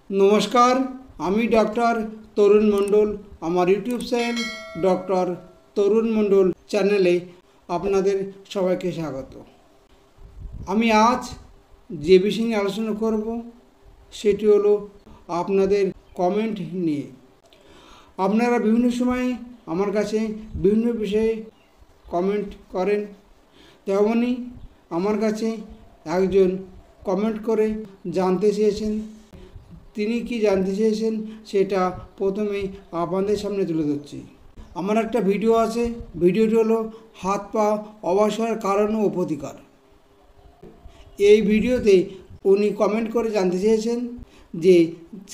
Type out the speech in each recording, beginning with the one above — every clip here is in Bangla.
নমস্কার, আমি ডক্টর তরুণ মণ্ডল। আমার ইউটিউব চ্যানেল ডক্টর তরুণ মণ্ডল চ্যানেলে আপনাদের সবাইকে স্বাগত। আমি আজ যে বিষয় নিয়ে আলোচনা করব সেটি হলো আপনাদের কমেন্ট নিয়ে। আপনারা বিভিন্ন সময়ে আমার কাছে বিভিন্ন বিষয়ে কমেন্ট করেন, তেমনই আমার কাছে একজন কমেন্ট করে জানতে চেয়েছেন। তিনি কি জানতে চেয়েছেন সেটা প্রথমে আপনাদের সামনে তুলে ধরছি। আমার একটা ভিডিও আছে, ভিডিওটি হলো হাত পা অবসর কারণ ও প্রতিকার। এই ভিডিওতে উনি কমেন্ট করে জানতে চেয়েছেন যে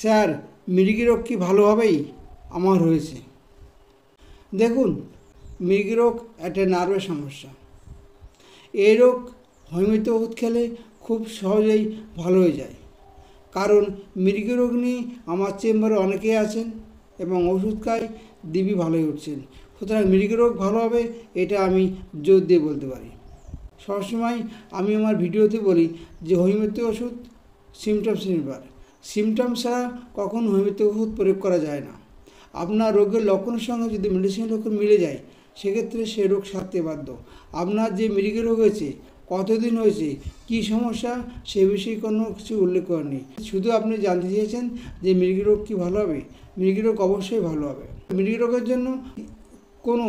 স্যার, মৃগী রোগ কি ভালোভাবেই আমার হয়েছে? দেখুন, মৃগী রোগ একটা নার্ভের সমস্যা। এই রোগ হোমিওপ্যাথি ওষুধ খেলে খুব সহজেই ভালো হয়ে যায়। কারণ মৃগী রোগ নিয়ে আমার চেম্বারে অনেকেই আছেন এবং ওষুধ খায়, দিব্যি ভালো হয়ে উঠছেন। সুতরাং মৃগী রোগ ভালো হবে এটা আমি জোর দিয়ে বলতে পারি। সবসময় আমি আমার ভিডিওতে বলি যে হোমিওপ্যাথি ওষুধ সিমটমস নির্ভর। সিমটমস ছাড়া কখনো হোমিওপ্যাথি ওষুধ প্রয়োগ করা যায় না। আপনার রোগের লক্ষণের সঙ্গে যদি মেডিসিনের লক্ষণ মিলে যায়, সেক্ষেত্রে সে রোগ সারতে বাধ্য। আপনার যে মৃগী রোগ হয়েছে, কতদিন হয়েছে, কী সমস্যা, সে বিষয়ে কোনো কিছু উল্লেখ করেনি। শুধু আপনি জানতে চেয়েছেন যে মৃগী রোগ কি ভালো হবে? মৃগী রোগ অবশ্যই ভালো হবে। মৃগী রোগের জন্য কোনো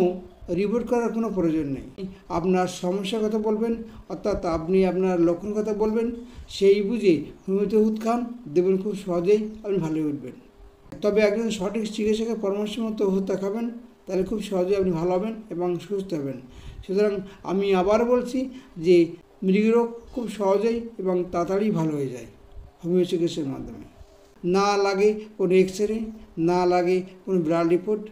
রিপোর্ট করার কোনো প্রয়োজন নেই। আপনার সমস্যার কথা বলবেন, অর্থাৎ আপনি আপনার লক্ষণ কথা বলবেন, সেই বুঝে হোমিওপ্যাথি ওষুধ খান, দেখবেন খুব সহজেই আপনি ভালো হয়ে উঠবেন। তবে একজন সঠিক চিকিৎসকের পরামর্শ মতো ওষুধটা খাবেন, তাহলে খুব সহজেই আপনি ভালো হবেন এবং সুস্থ হবেন। সুতরাং আমি আবার বলছি যে মৃগী রোগ খুব সহজেই এবং তাড়াতাড়ি ভালো হয়ে যায় হোমিও চিকিৎসার মাধ্যমে। না লাগে কোনো এক্সরে, না লাগে কোনো ব্লাড রিপোর্ট,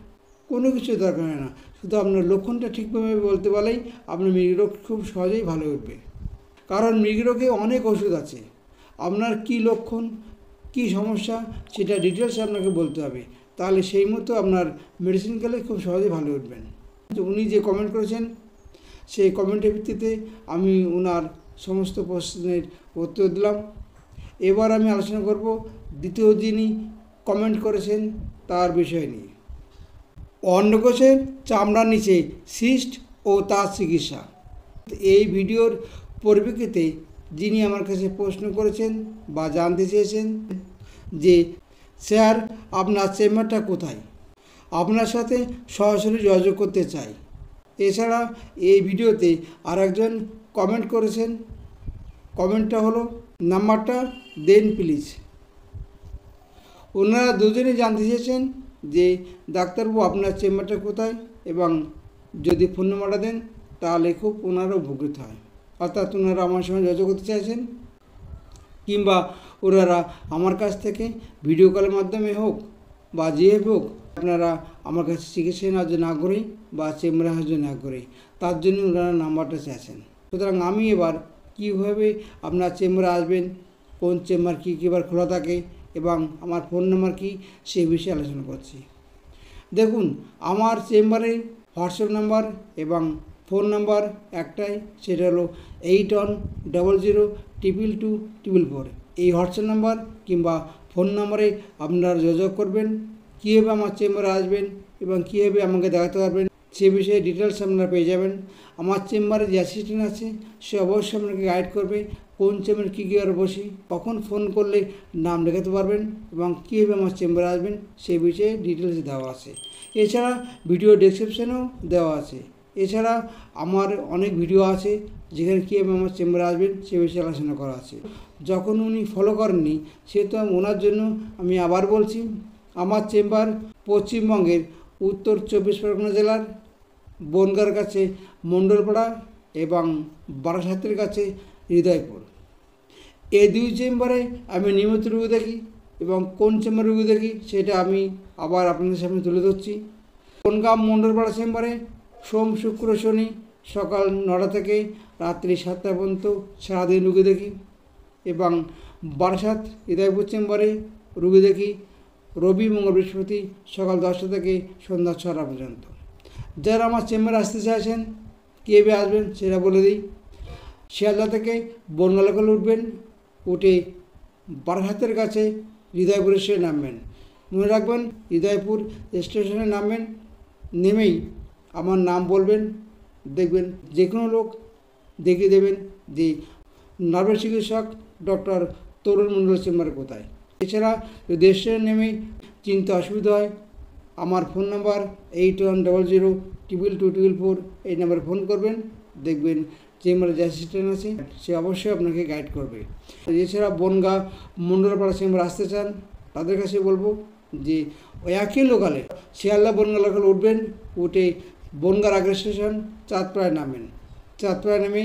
কোনো কিছু দরকার হয় না। শুধু আপনার লক্ষণটা ঠিকভাবে বলতে পারলেই আপনার মৃগী রোগ খুব সহজেই ভালো উঠবে। কারণ মৃগী রোগে অনেক ওষুধ আছে। আপনার কী লক্ষণ, কী সমস্যা, সেটা ডিটেলস আপনাকে বলতে হবে। তাহলে সেই মতো আপনার মেডিসিন খেলে খুব সহজেই ভালো উঠবেন। উনি যে কমেন্ট করেছেন, সেই কমেন্টের ভিত্তিতে আমি ওনার সমস্ত প্রশ্নের উত্তর দিলাম। এবার আমি আলোচনা করব দ্বিতীয় যিনি কমেন্ট করেছেন তার বিষয় নিয়ে। অন্ডকোষের চামড়ার নিচে সিস্ট ও তার চিকিৎসা। এই ভিডিওর পরিপ্রেক্ষিতে যিনি আমার কাছে প্রশ্ন করেছেন বা জানতে চেয়েছেন যে স্যার, আপনার চেম্বারটা কোথায়? আপনার সাথে সরাসরি যোগাযোগ করতে চাই। এছাড়া এই ভিডিওতে আরেকজন কমেন্ট করেছেন, কমেন্টটা হলো নাম্বারটা দেন প্লিজ। ওনারা দুজনেই জানতে চেয়েছেন যে ডাক্তারবাবু, আপনার চেম্বারটা কোথায়, এবং যদি ফোন নাম্বারটা দেন তাহলে খুব ওনারও উপকৃত হয়। অর্থাৎ ওনারা আমার সঙ্গে যোগাযোগ করতে চাইছেন, কিংবা ওনারা আমার কাছ থেকে ভিডিও কলের মাধ্যমে হোক বা যেভাবে হোক আপনারা আমার কাছে চিকিৎসা নেওয়ার জন্য আগ্রহী বা চেম্বারে আসার জন্য আগ্রহী, তার জন্য ওনারা নাম্বারটা চাইছেন। সুতরাং আমি এবার কীভাবে আপনার চেম্বারে আসবেন, কোন চেম্বার কীবার খোলা থাকে এবং আমার ফোন নাম্বার কী, সেই বিষয়ে আলোচনা করছি। দেখুন, আমার চেম্বারে হোয়াটসঅ্যাপ নাম্বার এবং ফোন নাম্বার একটাই, সেটা হলো 8100222244। এই হোয়াটসঅ্যাপ নাম্বার কিংবা ফোন নাম্বারে আপনারা যোগাযোগ করবেন। কীভাবে আমার চেম্বারে আসবেন এবং কীভাবে আমাকে দেখাতে পারবেন সে বিষয়ে ডিটেলস আপনারা পেয়ে যাবেন। আমার চেম্বারে যে অ্যাসিস্ট্যান্ট আছে সে অবশ্যই আপনাকে গাইড করবে কোন চেম্বারে কী আর বসি, কখন ফোন করলে নাম লেখাতে পারবেন এবং কীভাবে আমার চেম্বারে আসবেন সেই বিষয়ে ডিটেলস দেওয়া আছে। এছাড়া ভিডিও ডেসক্রিপশানেও দেওয়া আছে। এছাড়া আমার অনেক ভিডিও আছে যেখানে কীভাবে আমার চেম্বারে আসবেন সে বিষয়ে আলোচনা করা আছে। যখন উনি ফলো করেননি, সেহেতু ওনার জন্য আমি আবার বলছি, আমার চেম্বার পশ্চিমবঙ্গের উত্তর 24 পরগনা জেলার বনগাঁর কাছে মণ্ডলপাড়া এবং বারাসাতের কাছে হৃদয়পুর। এই দুই চেম্বারে আমি নিয়মিত রোগী দেখি এবং কোন চেম্বারে রোগী দেখি সেটা আমি আবার আপনাদের সামনে তুলে ধরছি। বনগাঁ মণ্ডলপাড়া চেম্বারে সোম, শুক্র, শনি সকাল 9টা থেকে রাত্রি 7টা পর্যন্ত সারাদিন রোগী দেখি, এবং বারাসাত হৃদয়পুর চেম্বারে রোগী দেখি রবি, মঙ্গল, বৃহস্পতি সকাল 10টা থেকে সন্ধ্যা 6টা পর্যন্ত। যারা আমার চেম্বারে আসতে চাইছেন, কীভাবে আসবেন সেটা বলে দিই। শিয়ালদা থেকে বনগাঁ লোকালে উঠবেন, উঠে বারাসাতের কাছে হৃদয়পুর স্টেশনে নামবেন। মনে রাখবেন, হৃদয়পুর স্টেশনে নামবেন, নেমেই আমার নাম বলবেন, দেখবেন যে কোনো লোক দেখিয়ে দেবেন যে নার্ভের চিকিৎসক ডক্টর তরুণ মণ্ডল চেম্বার কোথায়। এছাড়া যদি স্টেশনে নেমেই চিনতে অসুবিধা হয়, আমার ফোন নাম্বার 8100222244, এই নাম্বারে ফোন করবেন, দেখবেন চেম্বারে যে অ্যাসিস্ট্যান্ট আছে সে অবশ্যই আপনাকে গাইড করবে। এছাড়া বনগাঁ মণ্ডলপাড়া চেম্বার আসতে চান, তাদের কাছে বলবো যে ওই একই লোকালে শিয়ালদা বনগাঁ লোকালে উঠবেন, উঠে বনগাঁর আগের স্টেশন চাঁদপাড়ায় নামবেন। চাঁদপাড়ায় নেমে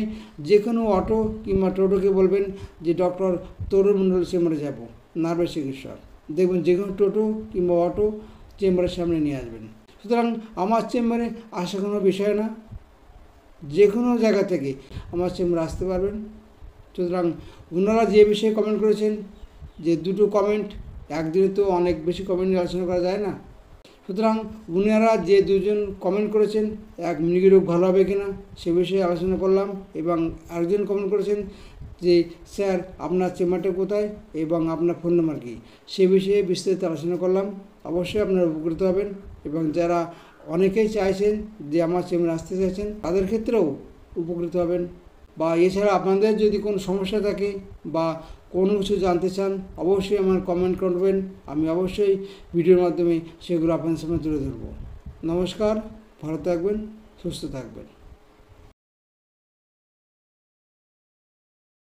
যে কোনো অটো কিংবা টোটোকে বলবেন যে ডক্টর তরুণ মণ্ডল চেম্বারে যাব, নার্ভের চিকিৎসক। দেখবেন যে কোনো টোটো কিংবা অটো চেম্বারের সামনে নিয়ে আসবেন। সুতরাং আমার চেম্বারে আসা কোনো বিষয় না, যে কোনো জায়গা থেকে আমার চেম্বারে আসতে পারবেন। সুতরাং ওনারা যে বিষয়ে কমেন্ট করেছেন, যে দুটো কমেন্ট একদিনে তো অনেক বেশি কমেন্ট নিয়ে আলোচনা করা যায় না, সুতরাং ওনারা যে দুজন কমেন্ট করেছেন এক মৃগী রোগ ভালো হবে কিনা সে বিষয়ে আলোচনা করলাম, এবং আরেকজন কমেন্ট করেছেন যে স্যার আপনার চেম্বারটা কোথায় এবং আপনার ফোন নাম্বার কী, সে বিষয়ে বিস্তারিত আলোচনা করলাম। অবশ্যই আপনারা উপকৃত হবেন, এবং যারা অনেকেই চাইছেন যে আমার চেম্বারে আসতে চাইছেন তাদের ক্ষেত্রেও উপকৃত হবেন। বা এছাড়া আপনাদের যদি কোনো সমস্যা থাকে বা কোনো কিছু জানতে চান, অবশ্যই আমার কমেন্ট করবেন, আমি অবশ্যই ভিডিওর মাধ্যমে সেগুলো আপনাদের সামনে তুলে ধরব। নমস্কার, ভালো থাকবেন, সুস্থ থাকবেন।